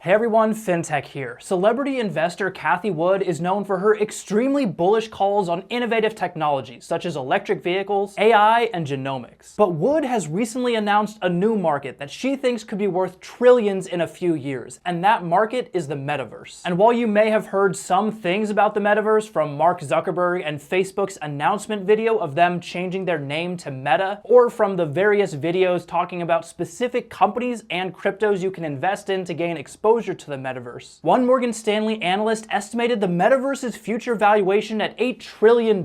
Hey everyone, FinTech here. Celebrity investor Cathie Wood is known for her extremely bullish calls on innovative technologies such as electric vehicles, AI, and genomics. But Wood has recently announced a new market that she thinks could be worth trillions in a few years, and that market is the Metaverse. And while you may have heard some things about the Metaverse from Mark Zuckerberg and Facebook's announcement video of them changing their name to Meta, or from the various videos talking about specific companies and cryptos you can invest in to gain exposure to the Metaverse, one Morgan Stanley analyst estimated the Metaverse's future valuation at $8 trillion,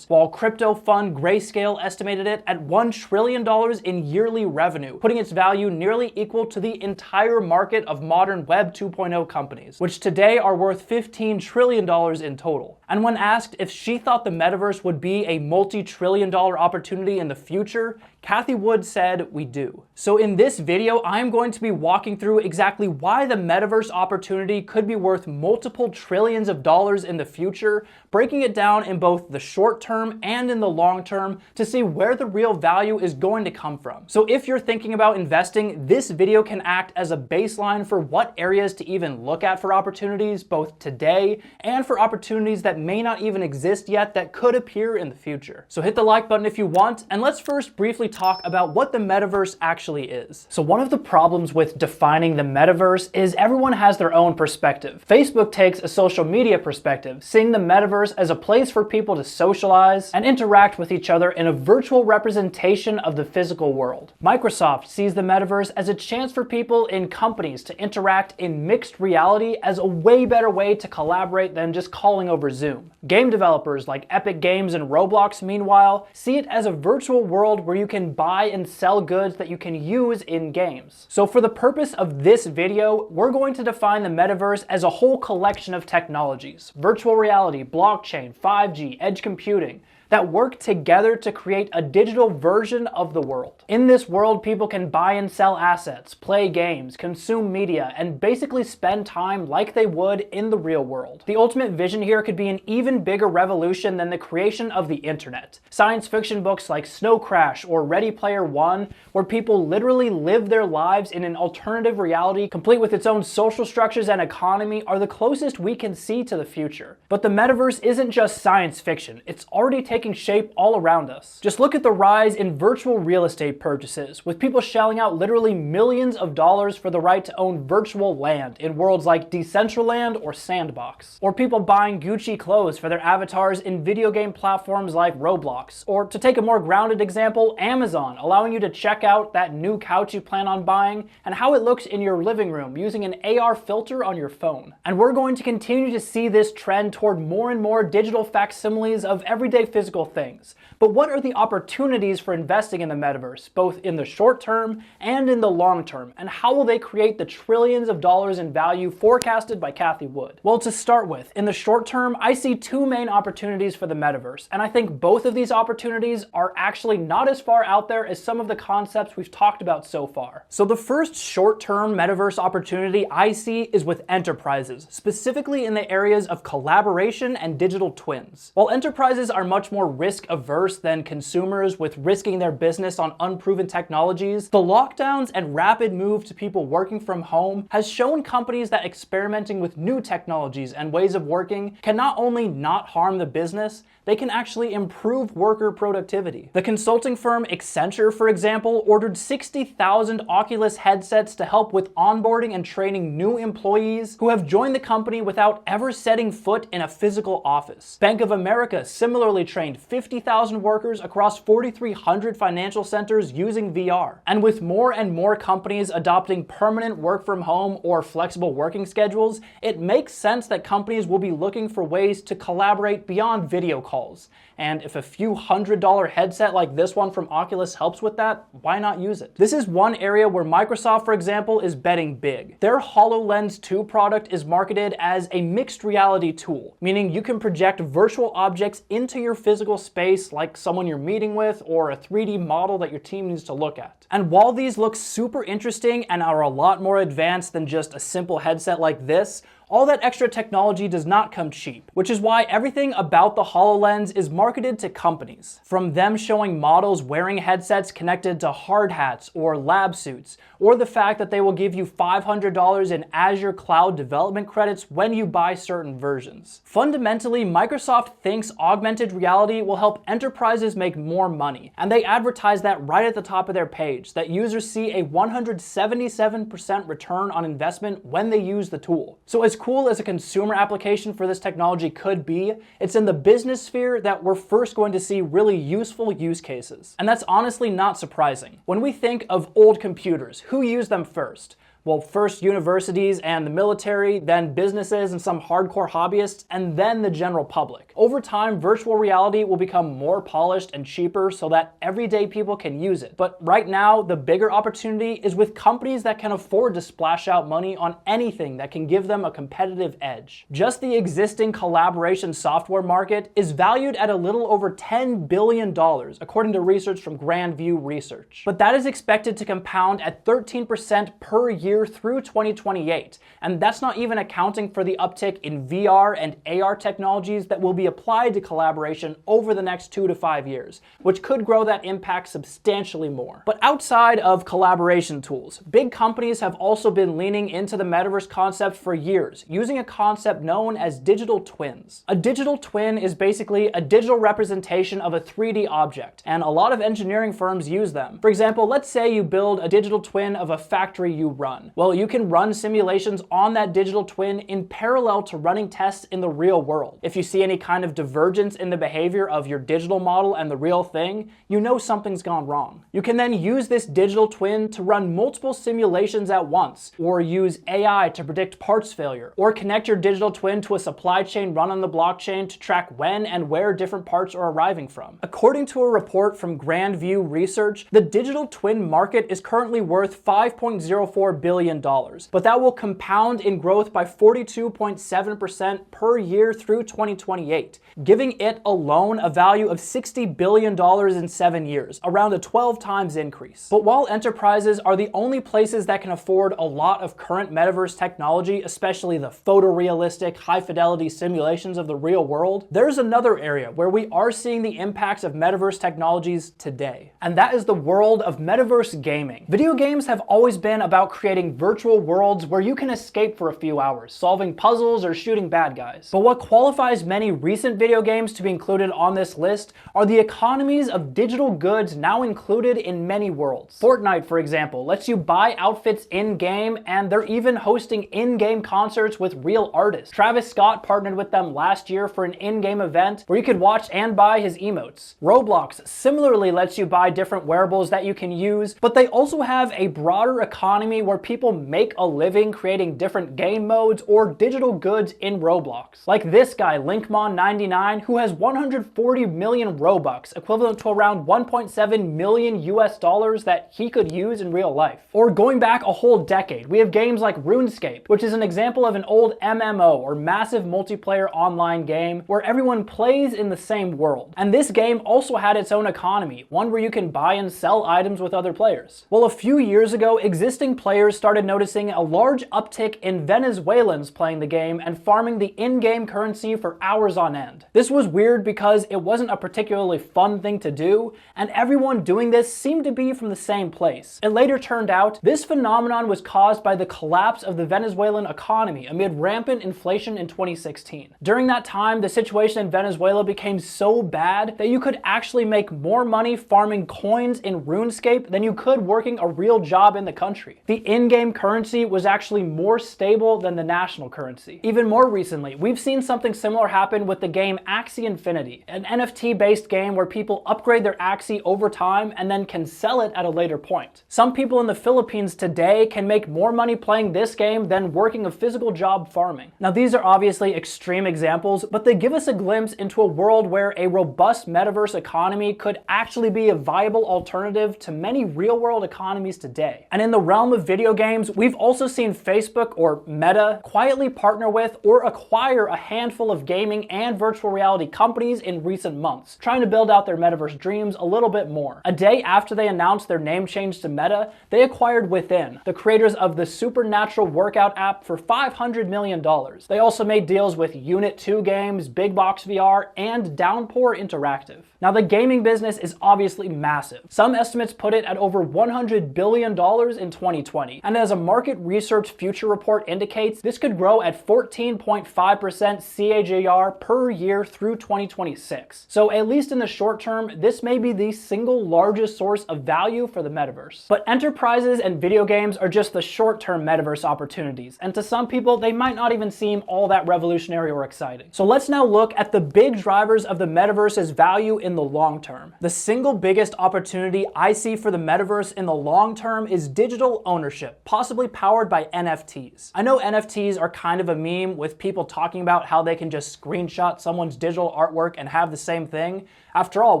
while crypto fund Grayscale estimated it at $1 trillion in yearly revenue, putting its value nearly equal to the entire market of modern Web 2.0 companies, which today are worth $15 trillion in total. And when asked if she thought the Metaverse would be a multi-trillion-dollar opportunity in the future, Cathie Wood said, "We do." So in this video, I'm going to be walking through exactly why the Metaverse opportunity could be worth multiple trillions of dollars in the future, breaking it down in both the short term and in the long term to see where the real value is going to come from. So if you're thinking about investing, this video can act as a baseline for what areas to even look at for opportunities, both today and for opportunities that may not even exist yet that could appear in the future. So hit the like button if you want, and let's first briefly talk about what the Metaverse actually is. So one of the problems with defining the Metaverse is everyone has their own perspective. Facebook takes a social media perspective, seeing the Metaverse as a place for people to socialize and interact with each other in a virtual representation of the physical world. Microsoft sees the Metaverse as a chance for people in companies to interact in mixed reality as a way better way to collaborate than just calling over Zoom. Game developers like Epic Games and Roblox, meanwhile, see it as a virtual world where you can buy and sell goods that you can use in games. So for the purpose of this video, we're going to define the Metaverse as a whole collection of technologies: virtual reality, blockchain, 5G, edge computing, that work together to create a digital version of the world. In this world, people can buy and sell assets, play games, consume media, and basically spend time like they would in the real world. The ultimate vision here could be an even bigger revolution than the creation of the internet. Science fiction books like Snow Crash or Ready Player One, where people literally live their lives in an alternative reality complete with its own social structures and economy, are the closest we can see to the future. But the Metaverse isn't just science fiction, it's already taking shape all around us. Just look at the rise in virtual real estate purchases, with people shelling out literally millions of dollars for the right to own virtual land in worlds like Decentraland or Sandbox. Or people buying Gucci clothes for their avatars in video game platforms like Roblox. Or to take a more grounded example, Amazon, allowing you to check out that new couch you plan on buying and how it looks in your living room using an AR filter on your phone. And we're going to continue to see this trend toward more and more digital facsimiles of everyday physical things. But what are the opportunities for investing in the Metaverse, both in the short term and in the long term, and how will they create the trillions of dollars in value forecasted by Cathie Wood? Well, to start with, in the short term, I see two main opportunities for the Metaverse, and I think both of these opportunities are actually not as far out there as some of the concepts we've talked about so far. So the first short-term Metaverse opportunity I see is with enterprises, specifically in the areas of collaboration and digital twins. While enterprises are much more risk-averse than consumers with risking their business on unproven technologies, the lockdowns and rapid move to people working from home has shown companies that experimenting with new technologies and ways of working can not only not harm the business, they can actually improve worker productivity. The consulting firm Accenture, for example, ordered 60,000 Oculus headsets to help with onboarding and training new employees who have joined the company without ever setting foot in a physical office. Bank of America similarly trained 50,000 workers across 4,300 financial centers using VR. And with more and more companies adopting permanent work from home or flexible working schedules, it makes sense that companies will be looking for ways to collaborate beyond video calls. And if a few $100 headset like this one from Oculus helps with that, why not use it? This is one area where Microsoft, for example, is betting big. Their HoloLens 2 product is marketed as a mixed reality tool, meaning you can project virtual objects into your physical physical space like someone you're meeting with or a 3D model that your team needs to look at. And while these look super interesting and are a lot more advanced than just a simple headset like this, all that extra technology does not come cheap, which is why everything about the HoloLens is marketed to companies. From them showing models wearing headsets connected to hard hats or lab suits, or the fact that they will give you $500 in Azure Cloud development credits when you buy certain versions. Fundamentally, Microsoft thinks augmented reality will help enterprises make more money, and they advertise that right at the top of their page, that users see a 177% return on investment when they use the tool. So as cool as a consumer application for this technology could be, it's in the business sphere that we're first going to see really useful use cases. And that's honestly not surprising. When we think of old computers, who used them first? Well, first universities and the military, then businesses and some hardcore hobbyists, and then the general public. Over time, virtual reality will become more polished and cheaper so that everyday people can use it. But right now, the bigger opportunity is with companies that can afford to splash out money on anything that can give them a competitive edge. Just the existing collaboration software market is valued at a little over $10 billion, according to research from Grand View Research. But that is expected to compound at 13% per year through 2028, and that's not even accounting for the uptick in VR and AR technologies that will be applied to collaboration over the next 2 to 5 years, which could grow that impact substantially more. But outside of collaboration tools, big companies have also been leaning into the metaverse concept for years, using a concept known as digital twins. A digital twin is basically a digital representation of a 3D object, and a lot of engineering firms use them. For example, let's say you build a digital twin of a factory you run. Well, you can run simulations on that digital twin in parallel to running tests in the real world. If you see any kind of divergence in the behavior of your digital model and the real thing, you know something's gone wrong. You can then use this digital twin to run multiple simulations at once, or use AI to predict parts failure, or connect your digital twin to a supply chain run on the blockchain to track when and where different parts are arriving from. According to a report from Grand View Research, the digital twin market is currently worth $5.04 billion, but that will compound in growth by 42.7% per year through 2028, giving it alone a value of $60 billion in 7 years, around a 12 times increase. But while enterprises are the only places that can afford a lot of current metaverse technology, especially the photorealistic, high-fidelity simulations of the real world, there's another area where we are seeing the impacts of metaverse technologies today, and that is the world of metaverse gaming. Video games have always been about creating virtual worlds where you can escape for a few hours, solving puzzles or shooting bad guys. But what qualifies many recent video games to be included on this list are the economies of digital goods now included in many worlds. Fortnite, for example, lets you buy outfits in-game, and they're even hosting in-game concerts with real artists. Travis Scott partnered with them last year for an in-game event where you could watch and buy his emotes. Roblox similarly lets you buy different wearables that you can use, but they also have a broader economy where people make a living creating different game modes or digital goods in Roblox. Like this guy, Linkmon99, who has 140 million Robux, equivalent to around 1.7 million US dollars that he could use in real life. Or going back a whole decade, we have games like RuneScape, which is an example of an old MMO or massive multiplayer online game where everyone plays in the same world. And this game also had its own economy, one where you can buy and sell items with other players. Well, a few years ago, existing players started noticing a large uptick in Venezuelans playing the game and farming the in-game currency for hours on end. This was weird because it wasn't a particularly fun thing to do, and everyone doing this seemed to be from the same place. It later turned out this phenomenon was caused by the collapse of the Venezuelan economy amid rampant inflation in 2016. During that time, the situation in Venezuela became so bad that you could actually make more money farming coins in RuneScape than you could working a real job in the country. The in-game currency was actually more stable than the national currency. Even more recently, we've seen something similar happen with the game Axie Infinity, an NFT-based game where people upgrade their Axie over time and then can sell it at a later point. Some people in the Philippines today can make more money playing this game than working a physical job farming. Now, these are obviously extreme examples, but they give us a glimpse into a world where a robust metaverse economy could actually be a viable alternative to many real-world economies today. And in the realm of video video games, we've also seen Facebook, or Meta, quietly partner with or acquire a handful of gaming and virtual reality companies in recent months, trying to build out their metaverse dreams a little bit more. A day after they announced their name change to Meta, they acquired Within, the creators of the supernatural workout app, for $500 million. They also made deals with Unit 2 Games, Big Box VR, and Downpour Interactive. Now, the gaming business is obviously massive. Some estimates put it at over $100 billion in 2020, and as a market research future report indicates, this could grow at 14.5% CAGR per year through 2026. So at least in the short term, this may be the single largest source of value for the metaverse. But enterprises and video games are just the short-term metaverse opportunities, and to some people, they might not even seem all that revolutionary or exciting. So let's now look at the big drivers of the metaverse's value in the long term. The single biggest opportunity I see for the metaverse in the long term is digital ownership, possibly powered by NFTs. I know NFTs are kind of a meme, with people talking about how they can just screenshot someone's digital artwork and have the same thing. After all,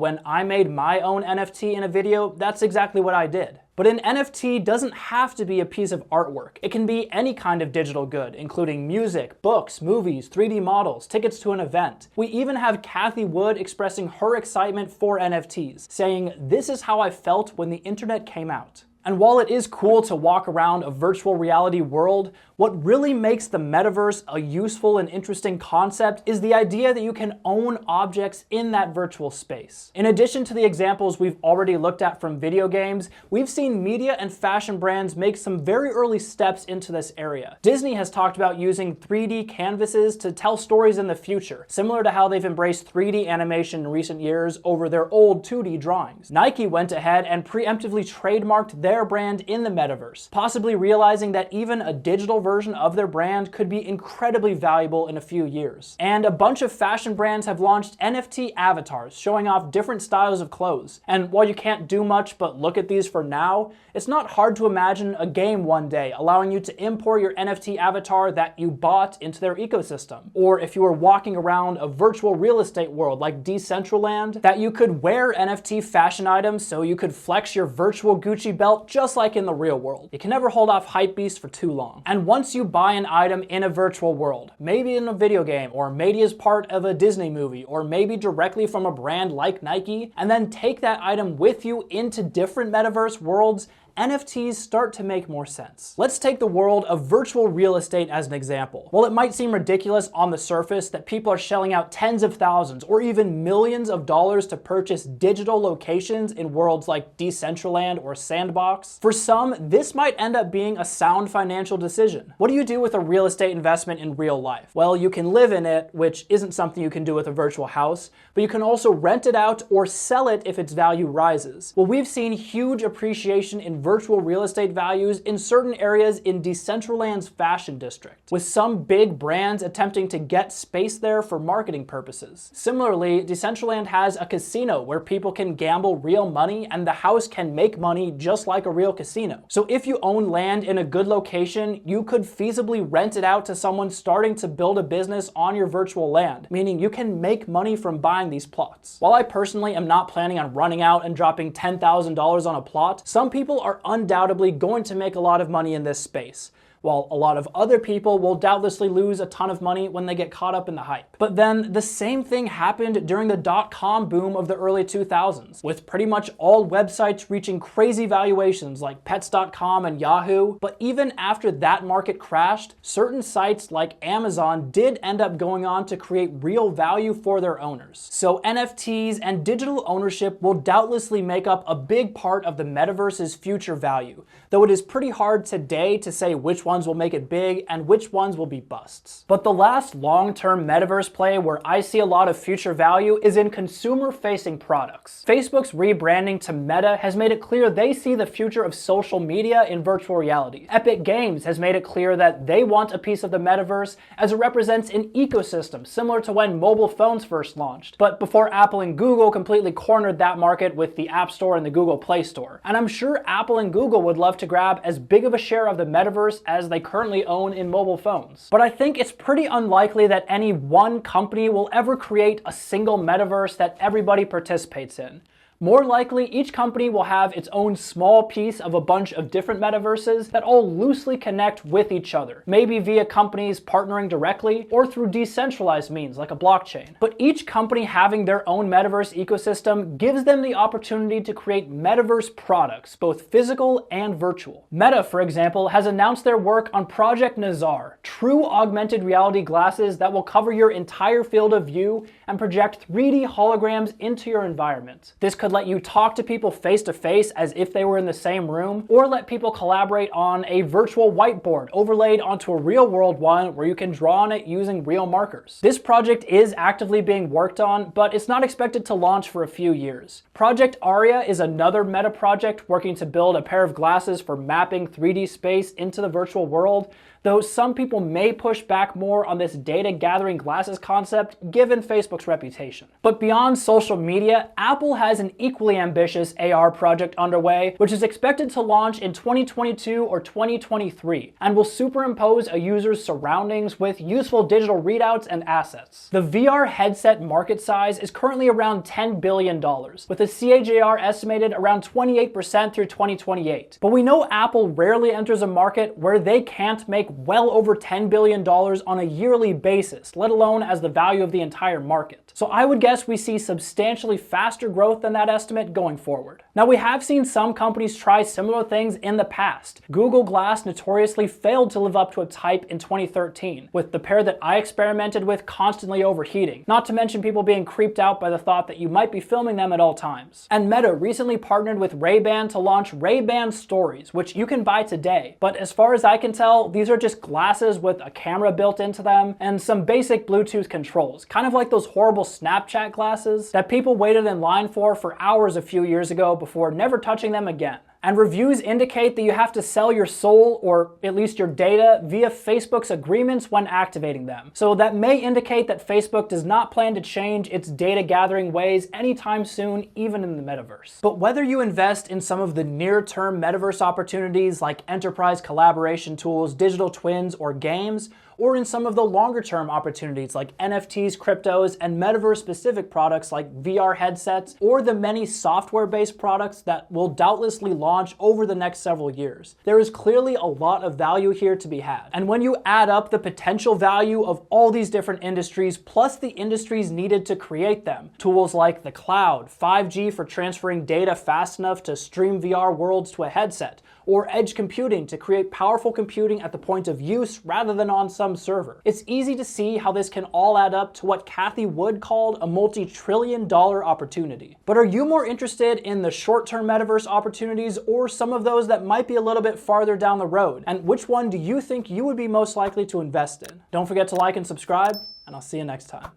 when I made my own NFT in a video, that's exactly what I did. But an NFT doesn't have to be a piece of artwork. It can be any kind of digital good, including music, books, movies, 3D models, tickets to an event. We even have Cathie Wood expressing her excitement for NFTs, saying, "This is how I felt when the internet came out." And while it is cool to walk around a virtual reality world, what really makes the metaverse a useful and interesting concept is the idea that you can own objects in that virtual space. In addition to the examples we've already looked at from video games, we've seen media and fashion brands make some very early steps into this area. Disney has talked about using 3D canvases to tell stories in the future, similar to how they've embraced 3D animation in recent years over their old 2D drawings. Nike went ahead and preemptively trademarked their brand in the metaverse, possibly realizing that even a digital version of their brand could be incredibly valuable in a few years. And a bunch of fashion brands have launched NFT avatars showing off different styles of clothes. And while you can't do much but look at these for now, it's not hard to imagine a game one day allowing you to import your NFT avatar that you bought into their ecosystem. Or if you were walking around a virtual real estate world like Decentraland, that you could wear NFT fashion items so you could flex your virtual Gucci belt just like in the real world. You can never hold off hypebeasts for too long. And once you buy an item in a virtual world, maybe in a video game, or maybe as part of a Disney movie, or maybe directly from a brand like Nike, and then take that item with you into different metaverse worlds, NFTs start to make more sense. Let's take the world of virtual real estate as an example. While it might seem ridiculous on the surface that people are shelling out tens of thousands or even millions of dollars to purchase digital locations in worlds like Decentraland or Sandbox, for some, this might end up being a sound financial decision. What do you do with a real estate investment in real life? Well, you can live in it, which isn't something you can do with a virtual house, but you can also rent it out or sell it if its value rises. Well, we've seen huge appreciation in virtual real estate values in certain areas in Decentraland's fashion district, with some big brands attempting to get space there for marketing purposes. Similarly, Decentraland has a casino where people can gamble real money and the house can make money just like a real casino. So if you own land in a good location, you could feasibly rent it out to someone starting to build a business on your virtual land, meaning you can make money from buying these plots. While I personally am not planning on running out and dropping $10,000 on a plot, some people are undoubtedly going to make a lot of money in this space, while a lot of other people will doubtlessly lose a ton of money when they get caught up in the hype. But then the same thing happened during the .com boom of the early 2000s, with pretty much all websites reaching crazy valuations like Pets.com and Yahoo. But even after that market crashed, certain sites like Amazon did end up going on to create real value for their owners. So NFTs and digital ownership will doubtlessly make up a big part of the metaverse's future value, though it is pretty hard today to say which ones will make it big and which ones will be busts. But the last long-term metaverse play where I see a lot of future value is in consumer-facing products. Facebook's rebranding to Meta has made it clear they see the future of social media in virtual reality. Epic Games has made it clear that they want a piece of the metaverse as it represents an ecosystem similar to when mobile phones first launched, but before Apple and Google completely cornered that market with the App Store and the Google Play Store. And I'm sure Apple and Google would love to grab as big of a share of the metaverse as they currently own in mobile phones. But I think it's pretty unlikely that any one company will ever create a single metaverse that everybody participates in. More likely, each company will have its own small piece of a bunch of different metaverses that all loosely connect with each other, maybe via companies partnering directly or through decentralized means like a blockchain. But each company having their own metaverse ecosystem gives them the opportunity to create metaverse products, both physical and virtual. Meta, for example, has announced their work on Project Nazar, true augmented reality glasses that will cover your entire field of view and project 3D holograms into your environment. This could let you talk to people face to face as if they were in the same room, or let people collaborate on a virtual whiteboard overlaid onto a real world one where you can draw on it using real markers. This project is actively being worked on, but it's not expected to launch for a few years. Project Aria is another Meta project working to build a pair of glasses for mapping 3D space into the virtual world, though some people may push back more on this data gathering glasses concept given Facebook's reputation. But beyond social media, Apple has an equally ambitious AR project underway, which is expected to launch in 2022 or 2023, and will superimpose a user's surroundings with useful digital readouts and assets. The VR headset market size is currently around $10 billion, with a CAGR estimated around 28% through 2028. But we know Apple rarely enters a market where they can't make well over $10 billion on a yearly basis, let alone as the value of the entire market. So I would guess we see substantially faster growth than that estimate going forward. Now, we have seen some companies try similar things in the past. Google Glass notoriously failed to live up to its hype in 2013, with the pair that I experimented with constantly overheating, not to mention people being creeped out by the thought that you might be filming them at all times. And Meta recently partnered with Ray-Ban to launch Ray-Ban Stories, which you can buy today. But as far as I can tell, these are just glasses with a camera built into them and some basic Bluetooth controls, kind of like those horrible Snapchat glasses that people waited in line for hours a few years ago before never touching them again. And reviews indicate that you have to sell your soul, or at least your data, via Facebook's agreements when activating them. So that may indicate that Facebook does not plan to change its data gathering ways anytime soon, even in the metaverse. But whether you invest in some of the near-term metaverse opportunities like enterprise collaboration tools, digital twins, or games, or in some of the longer-term opportunities like NFTs, cryptos, and metaverse-specific products like VR headsets, or the many software-based products that will doubtlessly launch over the next several years, there is clearly a lot of value here to be had. And when you add up the potential value of all these different industries, plus the industries needed to create them, tools like the cloud, 5G for transferring data fast enough to stream VR worlds to a headset, or edge computing to create powerful computing at the point of use rather than on some server. It's easy to see how this can all add up to what Cathie Wood called a multi-trillion-dollar opportunity. But are you more interested in the short-term metaverse opportunities or some of those that might be a little bit farther down the road? And which one do you think you would be most likely to invest in? Don't forget to like and subscribe, and I'll see you next time.